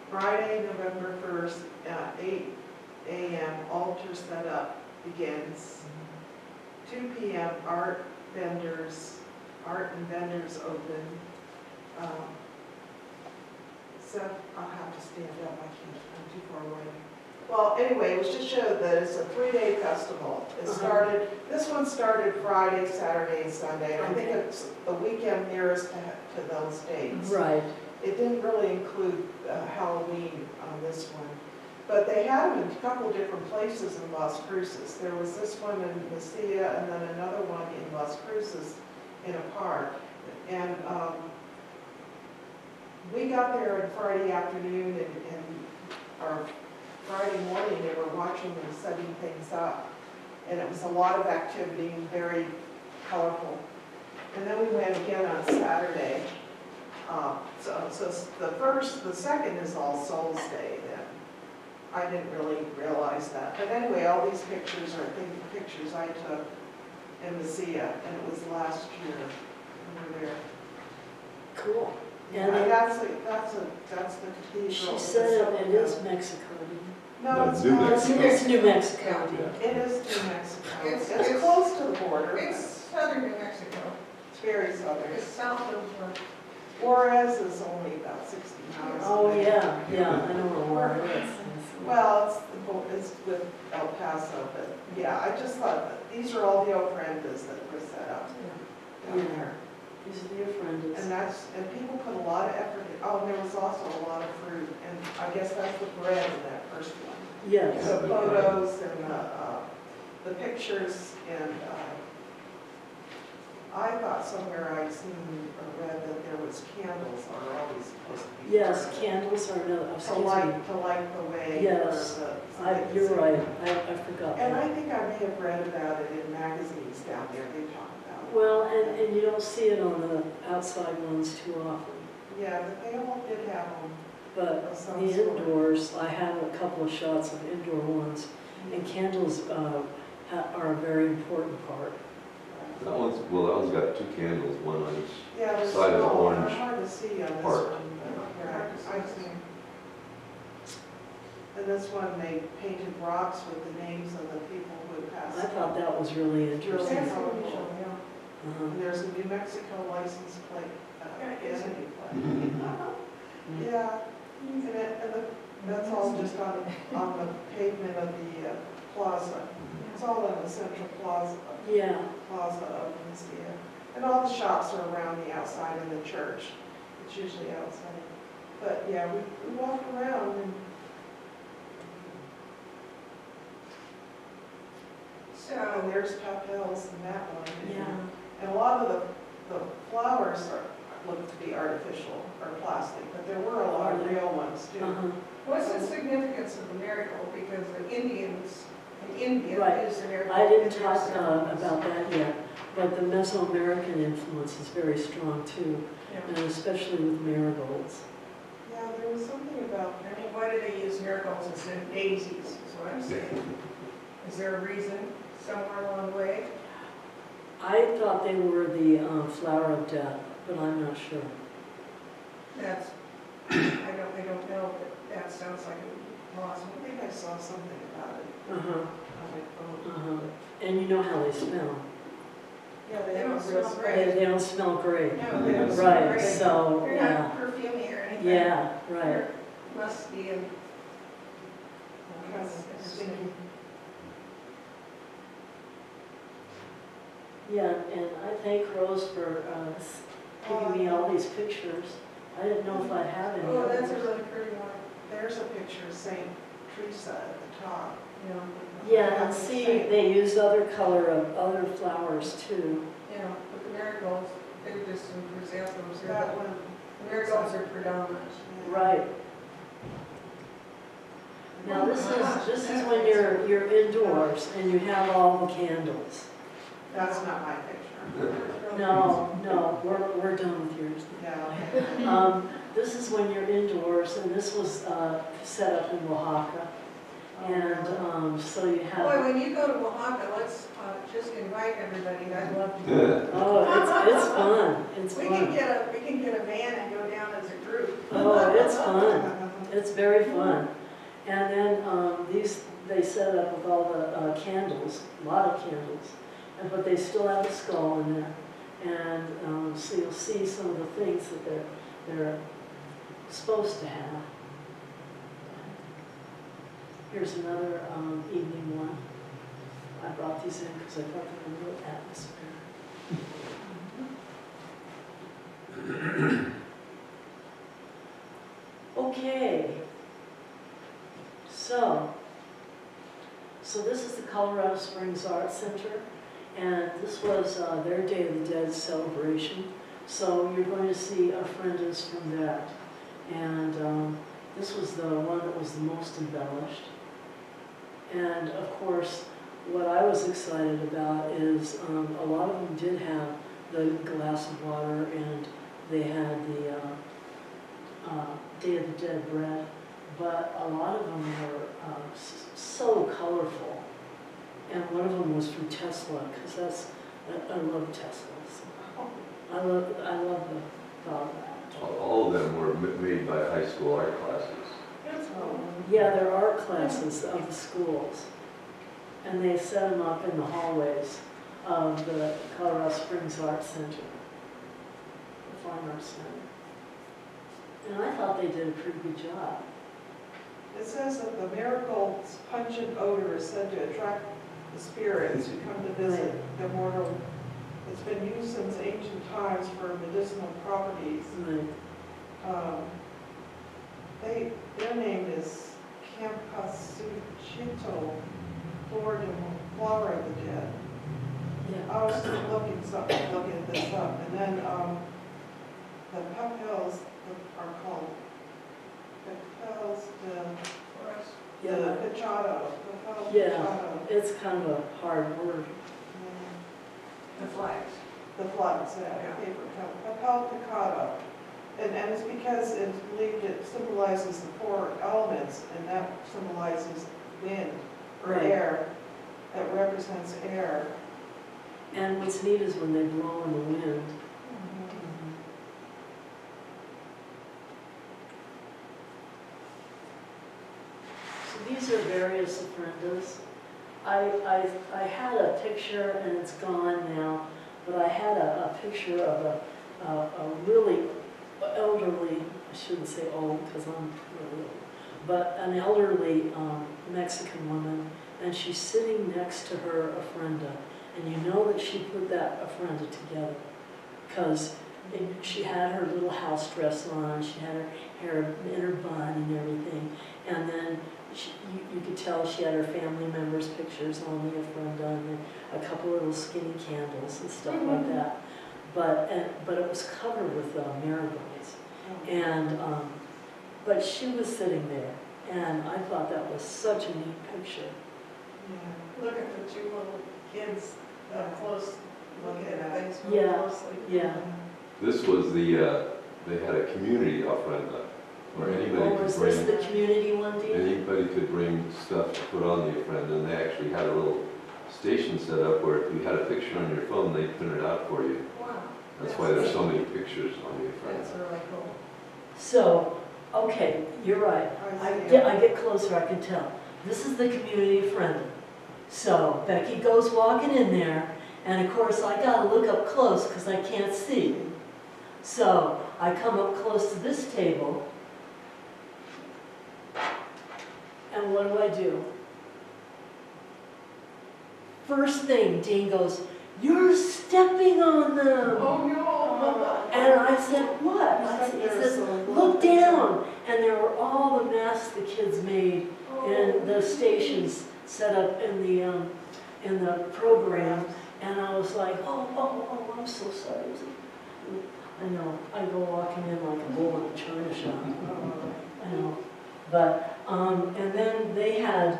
Friday, November 1st, at 8 a.m., altar setup begins. 2 p.m., art and vendors open. So I'll have to stand up, I'm too far away. Well, anyway, it was just showed that it's a 3-day festival. It started, this one started Friday, Saturday, and Sunday. And I think it's the weekend nearest to those dates. Right. It didn't really include Halloween on this one. But they had them in a couple different places in Las Cruces. There was this one in Lucia and then another one in Las Cruces in a park. And we got there on Friday afternoon or Friday morning, they were watching and setting things up. And it was a lot of activity and very colorful. And then we went again on Saturday. So the second is All Souls Day then. I didn't really realize that. But anyway, all these pictures are pictures I took in Lucia, and it was last year we were there. Cool. And that's the cathedral. She said it is Mexico. No, it's New not. Mexico. It's New Mexico. It is New Mexico. It's Close to the border. It's southern New Mexico. It's very southern. It's south of, Juarez is only about 60 miles Oh, away. yeah, I know where it is. Well, it's with El Paso, but yeah, I just thought that these are all the ofrendas that were set up down there. These are the ofrendas. And people put a lot of effort in. Oh, and there was also a lot of fruit, and I guess that's the bread in that first one. Yes. The photos and the pictures, and I thought somewhere I'd seen or read that there was candles are always supposed to be. Yes, burned. candles are another, To excuse me. light the way. Yes, you're right, I forgot And that. I think I may have read about it in magazines down there, they talk about it. Well, and you don't see it on the outside ones too often. Yeah, but they all did have them. But the indoors, I have a couple of shots of indoor ones, and candles are a very important part. That one's got 2 candles, one on each. Yeah, they're Side of the small, they're orange hard to see on this part. one, but yeah, I've seen. And this one, they painted rocks with the names of the people who had passed. I thought that was really It's interesting. really That's cool. unusual, yeah. Uh-huh. And there's a New Mexico license plate, Yeah, isn't entity plate. Yeah, that's all just on the pavement of the plaza. It's all on the central plaza of Yeah, the museum. And all the shops are around the outside of the church. It's usually outside. But yeah, we walked around and So, there's Papels and that one. yeah. And a lot of the flowers look to be artificial or plastic, but there were a lot of real ones too. Uh-huh. what's the significance of the miracle? Because the Indians, in India, Right. is the miracle. I didn't in their talk ceremonies. about that yet, but the Mesoamerican influence is very strong too, Yeah. and especially with marigolds. Yeah, there was something about, I mean, why do they use miracles instead of daisies, is what I'm saying. Is there a reason somewhere along the way? I thought they were the flower of death, but I'm not sure. That's, I don't know, but that sounds like a I plausible. think I saw something about it Uh-huh, on my phone. uh-huh. And you know how they smell. Yeah, They they don't don't smell smell great. They don't smell great. No, they don't smell Right, great. so, They're yeah, not perfumey or anything. yeah, right. There must be a, Kind of stinky. Yeah, and I thank Rose for giving me all these pictures. I didn't know if I'd have any. oh, that's a others. really pretty one, There's a picture of Saint Teresa at the top. you know. Yeah, and see, they used other color of other flowers too. You know, but the marigolds, they're just in chrysanthemums, That one. the marigolds are predominant. Yeah. Right. Now, this is when you're indoors and you have all the candles. That's not my picture. No, we're done with yours. Yeah. This is when you're indoors, and this was set up in Oaxaca. And so you Boy, have, when you go to Oaxaca, let's just invite everybody, I'd love to. go. oh, it's fun, it's We can fun. get a van and go down as a group. Oh, it's fun, it's very fun. And then they set up with all the candles, a lot of candles, but they still have a skull in there. And so you'll see some of the things that they're supposed to have. Here's another evening one. I brought these in because I thought they were real atmosphere. Okay. So this is the Colorado Springs Arts Center, and this was their Day of the Dead celebration. So you're going to see a friend is from that. And this was the one that was the most embellished. And of course, what I was excited about is a lot of them did have the glass of water, and they had the Day of the Dead bread, but a lot of them were so colorful. And one of them was from Tesla, because I love Teslas. I love the thought of that. All of them were made by high school art classes. Yeah, there are classes of the schools, and they set them up in the hallways of the Colorado Springs Arts Center, the Fine Arts Center. And I thought they did a pretty good job. It says that the miracle's pungent odor is said to attract the spirits who come to visit the mortal. It's been used since ancient times for medicinal properties. Right. Their name is Campasuchito, Flower of the Dead. Yeah. I was looking this up, and then the papels are called papels de Yeah. Pachado. Yeah. It's kind of a hard word. The flags. The flags, yeah, paper cup, papel picado. And it's because it's believed it symbolizes the four elements, and that symbolizes wind or Right. air. That represents air. And what's neat is when they blow in the wind. ofrendas. I had a picture, and it's gone now, but I had a picture of a really elderly, I shouldn't say old because I'm really old, but an elderly Mexican woman, and she's sitting next to her ofrenda. And you know that she put that ofrenda together because she had her little house dress on, she had her hair in her bun and everything. And then you could tell she had her family members' pictures on the ofrenda and then a couple of little skinny candles and stuff like that. But it was covered with marigolds. And, but she was sitting there, and I thought that was such a neat picture. Yeah. Look at the two little kids up close, looking at things Yeah. real closely. Yeah. This was the, they had a community ofrenda where anybody Oh, could was this bring, the community one, Dean? anybody could bring stuff to put on the ofrenda, and they actually had a little station set up where if you had a picture on your phone, they print it out for you. Wow. That's why there's so many pictures on the That's ofrenda. really cool. So, okay, you're right. I get closer, I can tell. This is the community friend. So Becky goes walking in there, and of course I gotta look up close because I can't see. So I come up close to this table, and what do? First thing, Dean goes, "You're stepping on them." Oh, no. And I said, "What?" He says, "Look down." And there were all the masks the kids made in the stations set up in the program. And I was like, oh, I'm so sorry. I know, I go walking in like a bull in a china shop. I know. But, and then they had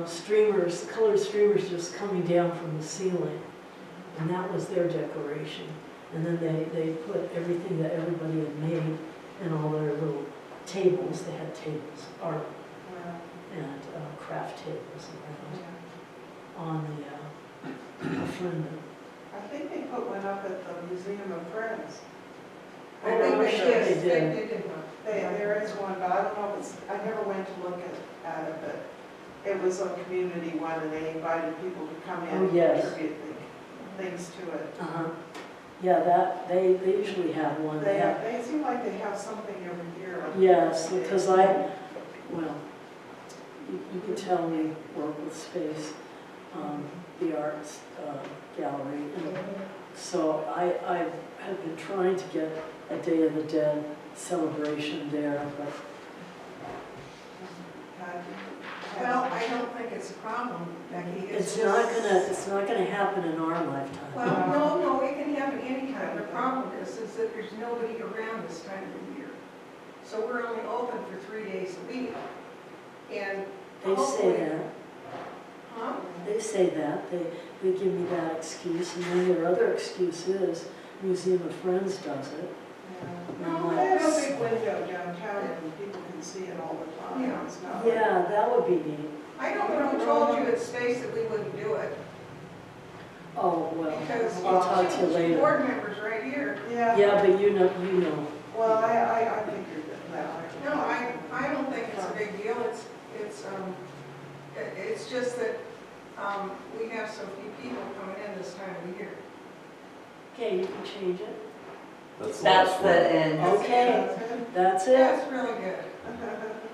streamers, colored streamers just coming down from the ceiling. And that was their decoration. And then they put everything that everybody had made in all their little tables. They had tables, art and craft tables on the ofrenda. I think they put one up at the Museum of Friends. I think I'm they sure did. they did. They did one. There is one, but I don't know if it's, I never went to look at it, but it was a community one, and they invited people to come in Oh, and yes. contribute things to it. Yeah, they usually have one. They seem like they have something every year. Yes, because well, you can tell we work with space, the arts gallery. And so I have been trying to get a Day of the Dead celebration there, but Well, I don't think it's a problem, Becky. it's just- not gonna happen in our lifetime. Well, no, it can happen anytime. The problem is that there's nobody around this time of the year. So we're only open for 3 days a week. And They say hopefully- that. Huh? They say that, they give me that excuse, and then their other excuse is Museum of Friends does it. No, they have a big window downtown and people can see it all the time. Yeah. It's not- Yeah, that would be neat. I don't know who told you at Space that we wouldn't do it, Oh, well, because I'll talk to you two later. board members right here. Yeah, Yeah, but you know. well, I figured that. No, I don't think it's a big deal. It's just that, we have so few people coming in this time of year. Okay, you can change it. That's the That's last the one. end. Okay, that's it. That's really good.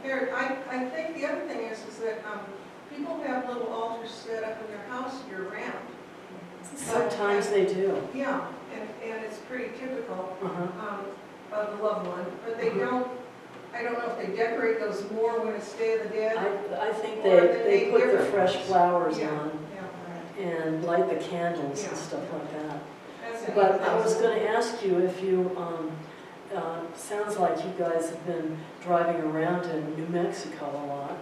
Here, I think the other thing is that, people have little altars set up in their house year round. Sometimes they do. Yeah, and it's pretty typical, Uh-huh. of the loved one, but they don't, I don't know if they decorate those more when it's Day of the Dead. I think Or they they put the different fresh ones. flowers Yeah, on yeah, and light the candles Yeah. and stuff like that. that's it. But I was gonna ask you if you, sounds like you guys have been driving around in New Mexico a lot,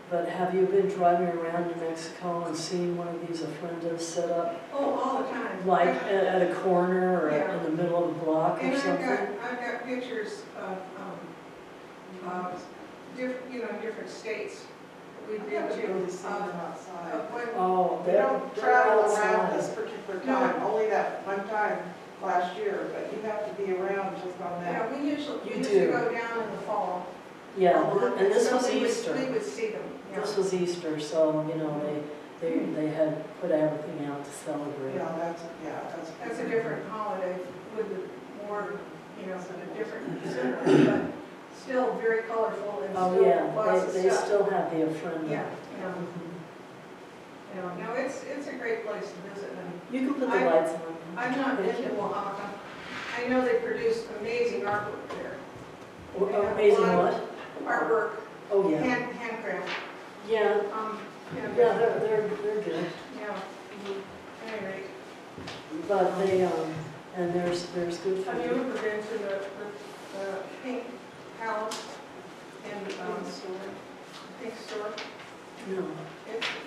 but have you been driving around New Mexico and seen one of these ofrendas set up, Oh, all the time. like at a corner or Yeah. in the middle of a block or And something? I've got pictures of, different states that we've I've been never really to. seen them outside. Oh, We they're don't they're travel around outside. this particular time, only that one time last year, but you have to be around just on Yeah, that. we usually You do. go down in the fall. Yeah, along. and this So was we would- Easter. We would see them, yeah. This was Easter, so, you know, they had put everything out to celebrate. That's. That's a different holiday with the more, you know, sort of different symbols, but still very colorful and Oh, still yeah, lots of they stuff. still have the ofrenda. Yeah, yeah, Mhm. yeah. No, it's a great place to visit, and You can put the I- lights on. I've not been Thank to you. Oaxaca. I know they produce amazing artwork there. Oh, They have a amazing lot what? of Artwork, Oh, yeah. handcraft. Yeah, Yeah, yeah, they're good. yeah. Anyway, But they, and there's good have you food. ever been to the Pink Palace in, Pink Store? No.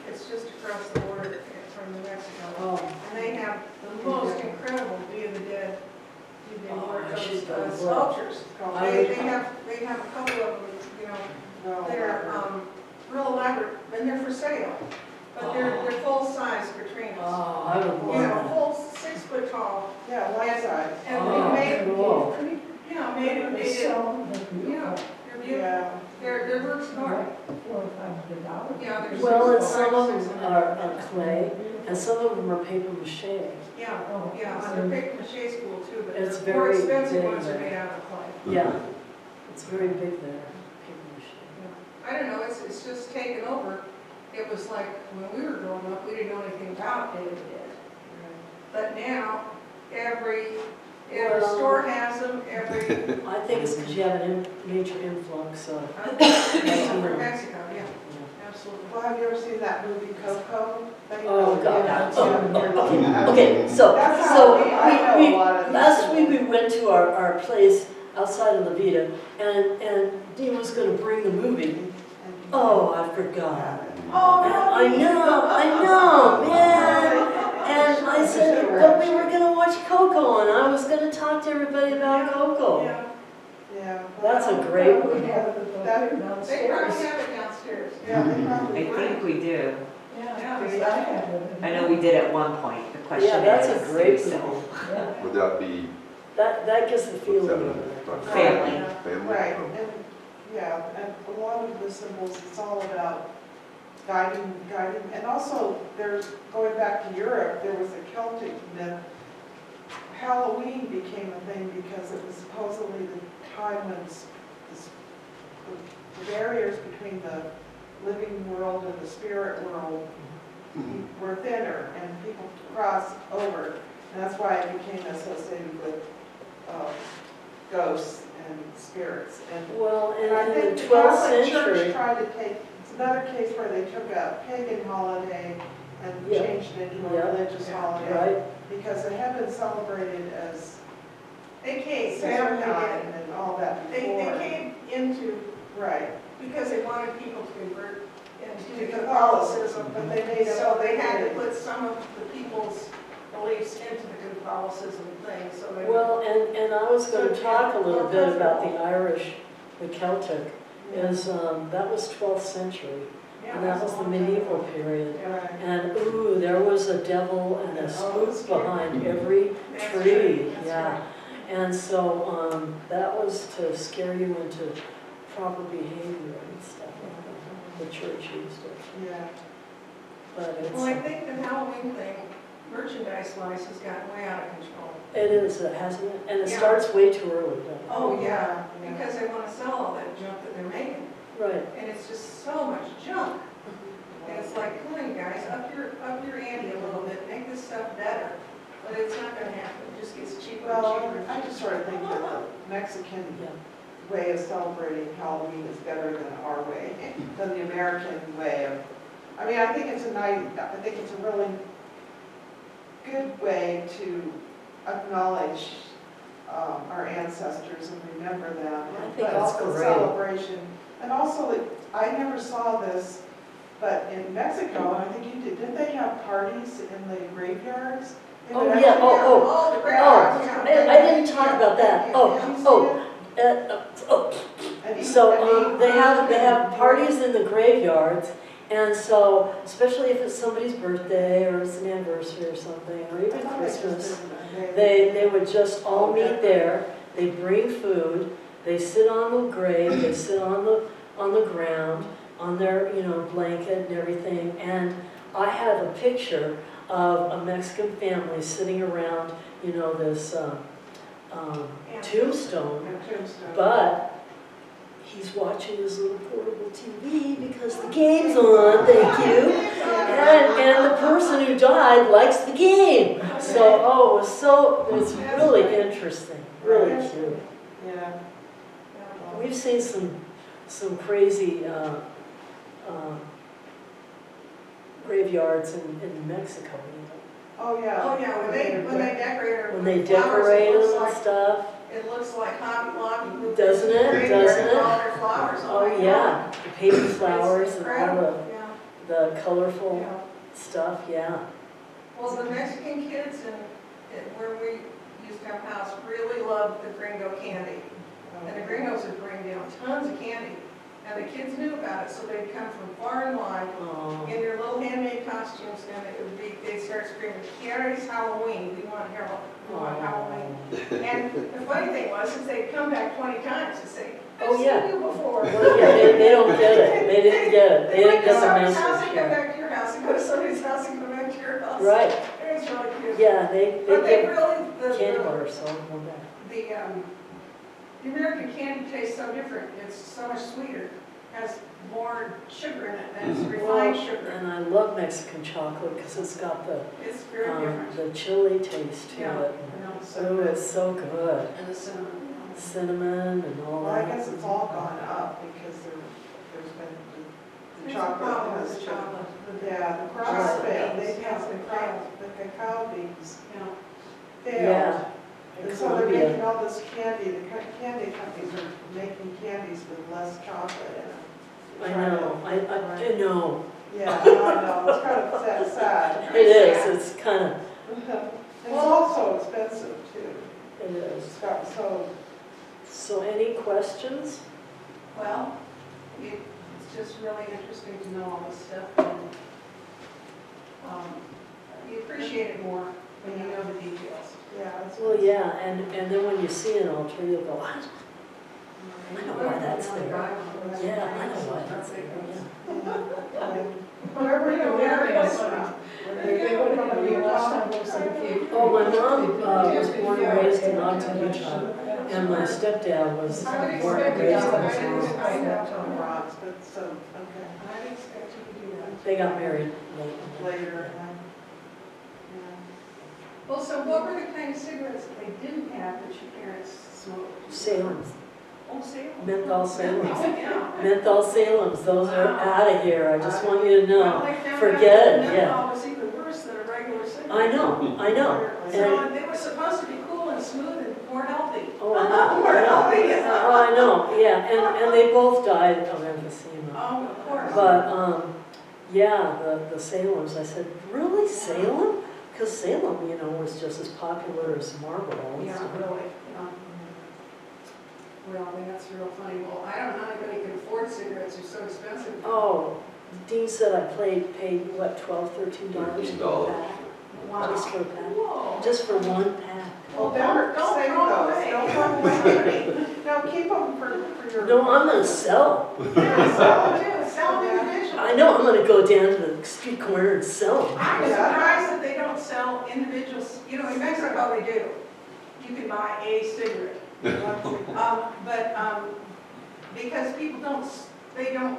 It's just across the border from New Mexico. Oh, And they have the most incredible Day of the Dead, Oh, I should go look. sculptures. I They would- have a couple of them, you know, they're real elaborate, and they're for sale. But they're full size Katrinas. Oh, I would You know, love that. full 6 foot tall. Yeah, life size. And Oh, we made, cool. you know, made it, you know, they're beautiful. Yeah. They're works of art. $400. Yeah, there's Well, and 600, some of 600. them are clay, and some of them are paper mache. Yeah, yeah, and they're paper mache school too, but It's the more very expensive big ones are there. made out of clay. Yeah, it's very big there, paper mache. I don't know, it's just taken over. It was like, when we were growing up, we didn't know anything about Day of the Dead. But now, every Well- store has them, every, I think it's because you have an major influx of, from Mexico, yeah, absolutely. Well, have you ever seen that movie Coco? oh, God. Yeah. Oh, okay, so, That's so, how I know a lot of these last week people. we went to our place outside of La Vida, and Dean was gonna bring the movie. Oh, I forgot. Oh, And no, I know, man. And I said, but we were gonna watch Coco, and I was gonna talk to everybody about Coco. Yeah, Yeah. That's a great We one. have it That- they downstairs. probably have it downstairs. Yeah, they probably. I think we do. Yeah, because I have it. I know we did at one point. The Yeah, question that's is, a great do we movie. still- Yeah. Would that be, That gives the what's feeling that of in it. front? Family. Family? Right, and, yeah, and a lot of the symbols, it's all about guiding, and also there's, going back to Europe, there was a Celtic myth. Halloween became a thing because it was supposedly the time when the barriers between the living world and the spirit world were thinner and people crossed over. And that's why it became associated with ghosts and spirits. Well, And I and in think the the 12th Catholic Church century, tried to take, it's another case where they took a pagan holiday and Yeah. changed it into Yeah. a religious holiday. right? Because it had been celebrated as They came, Samhain and all that they before. came into, Right, because they wanted people to convert to into Catholicism, Catholicism. but they made it. So they had to put some of the people's beliefs into the Catholicism thing, so they. Well, and I was going to talk a little bit about the Irish, the Celtic, is, that was 12th century, Yeah, and that that's was a the long time medieval ago. period. Right. And ooh, there was a devil and a spook behind every That's tree, right, that's yeah. right. And so, that was to scare you into proper behavior and stuff like that. The church used it, Yeah. but Well, I it's, think the Halloween thing, merchandise-wise, has gotten way out of control. it is, it hasn't, and it Yeah. starts way too early, doesn't it? Oh, yeah, Yeah. because they want to sell all that junk that they're making, Right. and it's just so much junk. And it's like, come on, guys, up your ante a little bit, make this stuff better. But it's not gonna happen, it just gets cheaper and Well, cheaper. I just sort of think that the Mexican Yeah. way of celebrating Halloween is better than our way, than the American way of, I mean, I think it's a really good way to acknowledge our ancestors and remember them. I think But that's also great. celebration. And also, I never saw this, but in Mexico, and I think you didn't they have parties in the graveyards? They would Oh, actually yeah, have- Oh, the Oh, graveyards, yeah. I didn't talk about that. Yeah, Oh, you see oh, it? oh. And eat- So and eat they have food. parties in the graveyards, and so especially if it's somebody's birthday or it's an anniversary or something, or I even thought they just Christmas, did that. they would just all meet there. They bring food, They sit on the grave, they sit on the ground, on their, blanket and everything. And I have a picture of a Mexican family sitting around, this tombstone. But he's watching his little portable TV because the game's on, thank you. And the person who died likes the game. So, it's really interesting, really cute. Yeah. We've seen some crazy graveyards in New Mexico, Oh, yeah. Oh, yeah, when they decorate her. when they with flowers, decorate it looks them and like- stuff. It looks like Hobby Lobby. with Doesn't it? graveyard Doesn't and it? all their flowers. Oh, my yeah, God. the paper It's flowers and all incredible, yeah, the colorful yeah. stuff, yeah. Well, the Mexican kids where we used to have a house really loved the gringo candy. And the gringos would bring down tons of candy. And the kids knew about it, so they'd come from far and wide Oh, in their little handmade costumes, and they'd start screaming, "Carrie's Halloween, we want Harold, we want Halloween." And the funny thing was, is they'd come back 20 times and say, Oh, "I've yeah. seen you before." well, yeah, they don't get it, they didn't get it, they They didn't went to get the somebody's house message, and come yeah. back to your house, and go to somebody's house and come back to your house. Right, It was really cute. yeah, they But they get really, candy bars, so I'll go back. the American candy tastes so different. It's so much sweeter, has more sugar in it, and it's refined sugar. And I love Mexican chocolate because it's got It's very different. the chili taste to Yeah. it. Oh, it's so good. And the cinnamon. Cinnamon and all Well, I that. guess it's all gone up because there's been the There's a chocolate problem has with the chocolate. Yeah, the cross Chocolate failed, beans, they yeah, have the the cacao beans Yeah. failed. Yeah. And In so they're Colombia. making all this candy, the candy companies are making candies with less chocolate in them. I know, I know. Yeah, I know, it's kind of sad. It is, it's kind of, It's also expensive too. it is. It's got So any questions? Well, it's just really interesting to know all this stuff. And you appreciate it more when you know the details. yeah, it's. Well, yeah, and then when you see an altar, you'll go, what? I know why that's there. Yeah, I know why that's there, yeah. Wherever you America's from. Oh, my mom was born and raised in Ogden, Utah, and my stepdad was I would born and expect raised you in to- Wisconsin. I know Tom Ross, but so, okay, I didn't expect you to do that. They got married late. later. Well, so what were the kind of cigarettes that they didn't have that your parents smoked? Salem's, Oh, Salem. menthol Salem's. Oh, yeah. Menthol Salem's, those are out of here, I just want you to Well, know. they found Forget out it, that yeah. menthol was even worse than a regular cigarette. I know. So they were supposed to be cool and smooth and more healthy. Oh, I know. More healthy. Oh, I know, yeah, and they both died of emphysema. Oh, of course. But, yeah, the Salem's, I said, really, Salem? Because Salem, was just as popular as Marlboro and Yeah, stuff. really, yeah. Well, that's real funny. Well, I don't know how anybody can afford cigarettes, they're so expensive. Oh, Dean said I paid, what, $12, $13 for a $13. pack? Wow. Just for a pack, Whoa. just for one pack. Well, Don't save throw those, away. don't throw them away. No, keep them for your. No, I'm gonna sell. Yeah, sell them too, sell them individually. I know, I'm gonna go down to the street corner and sell them. I'm surprised that they don't sell individuals, in Mexico they do. You can buy a cigarette. Because people they don't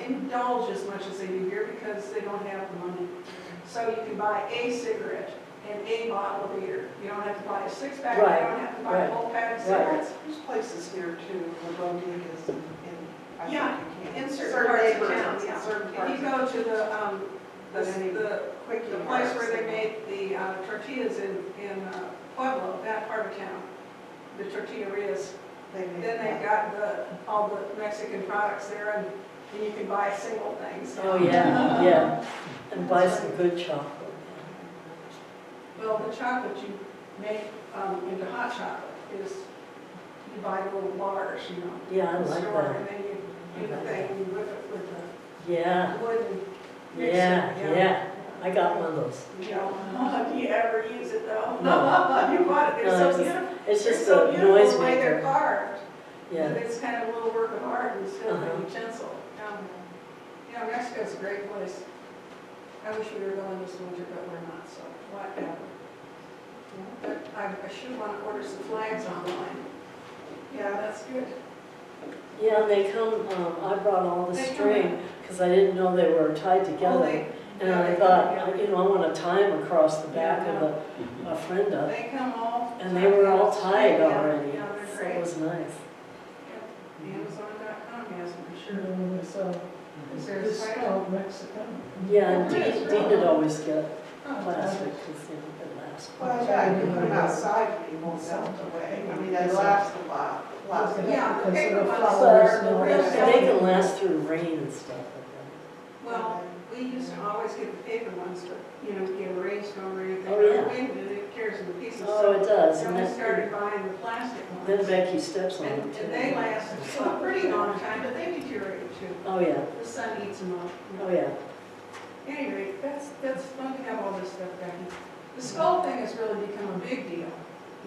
indulge as much as they do here because they don't have the money. So you can buy a cigarette and a bottle of beer. You don't have to buy a six-pack, you Right, don't have to buy a whole pack of cigarettes. There's places here too, the bodegas I think Yeah, you can. in certain parts of town, neighborhoods, yeah. certain If parts. you go to the Quickie the place bars. where they made the tortillas in Pueblo, that part of town, the tortillerias, then they've got all the Mexican products there, and you can buy single things. Oh, yeah, yeah, and buy some good chocolate. Well, the chocolate you make into hot chocolate is, you buy little bars, Yeah, I in the like store, that. and then you do the thing, and you whip it with the Yeah, wooden mixer. yeah, I got one of those. Do you ever use it though? No. You bought it, they're No, so beautiful. It's They're just so a beautiful noise the way they're maker. carved. Yeah. But it's kind of a little work of art instead of a Uh-huh. utensil. You know, Mexico's a great place. I wish we were going this winter, but we're not, so whatever. But I should want to order some flags online. Yeah, that's good. Yeah, and they come, I brought all the They come string, because I didn't know they were tied Oh, together. And I thought, you know, I want to tie them across the back of the ofrenda. They come all. And they were all tied Yeah, already, Yeah, they're so it great. was nice. Amazon.com has them, I'm And sure. then it's, Is there a it's site? called Mexican. Yeah, and Dean would always get Oh, plastic, because it lasts. Well, yeah, you can put them outside and you won't melt away. I mean, they last a lot. Yeah, the Because paper of the ones flowers are and all the that real And they can last through rain and stuff like Well, we used to always get the paper ones, but, you know, get a rainstorm or anything, Oh, or yeah. wind, and it tears them to pieces. that. Oh, it does, So and we then, started buying the plastic then ones. Becky steps on And them too. and they last a pretty long time, but they deteriorate too. Oh, yeah, The sun eats them up. oh, yeah. Anyway, that's fun to have all this stuff, Becky. The skull thing has really become a big deal.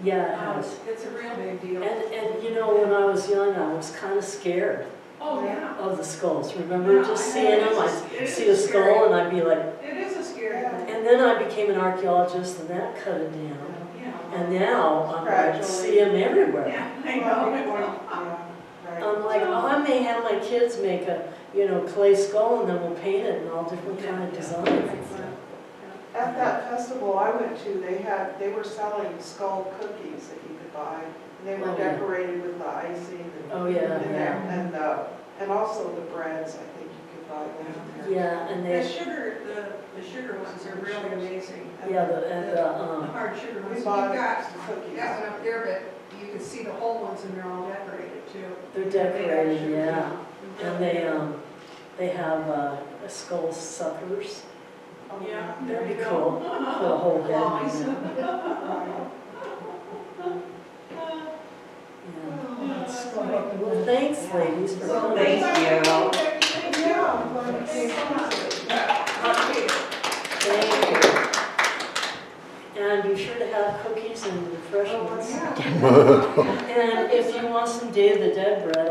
Yeah, it has. It's a real big deal. And you know, when I was young, I was kind of scared Oh, yeah. of the skulls. Remember Yeah, just I know, seeing them? it I'd is see a scary. skull and I'd be like, It is a scary Yeah. thing. and then I became an archaeologist and that cut it down. Yeah. And now I'm like, Gradually. see them everywhere. Yeah, I Well, know. yeah, right. I'm like, oh, I may have my kids make a, you know, clay skull and then we'll paint it in all different kind of designs and stuff. At that festival I went to, they were selling skull cookies that you could buy. And they were Oh, yeah. decorated with the icing and, Oh, yeah, and, yeah. and also the breads, I think you could buy them there. Yeah, and The they, sugar ones are really amazing. yeah, The the, hard sugar ones. We You've bought got cookies. that one up there, but you can see the whole ones and they're all decorated too. they're decorated, yeah. And they have skull suckers. Oh, Yeah. That'd be there you cool. go. Put a whole head Claws. in it. Right. Yeah. Skull up and Well, down. thanks, ladies, for So, coming. Thank you. Thank you. Yeah, I'm glad you came. Thank you. And be sure to have cookies and refreshments. Yeah. And if you want some Day of the Dead bread,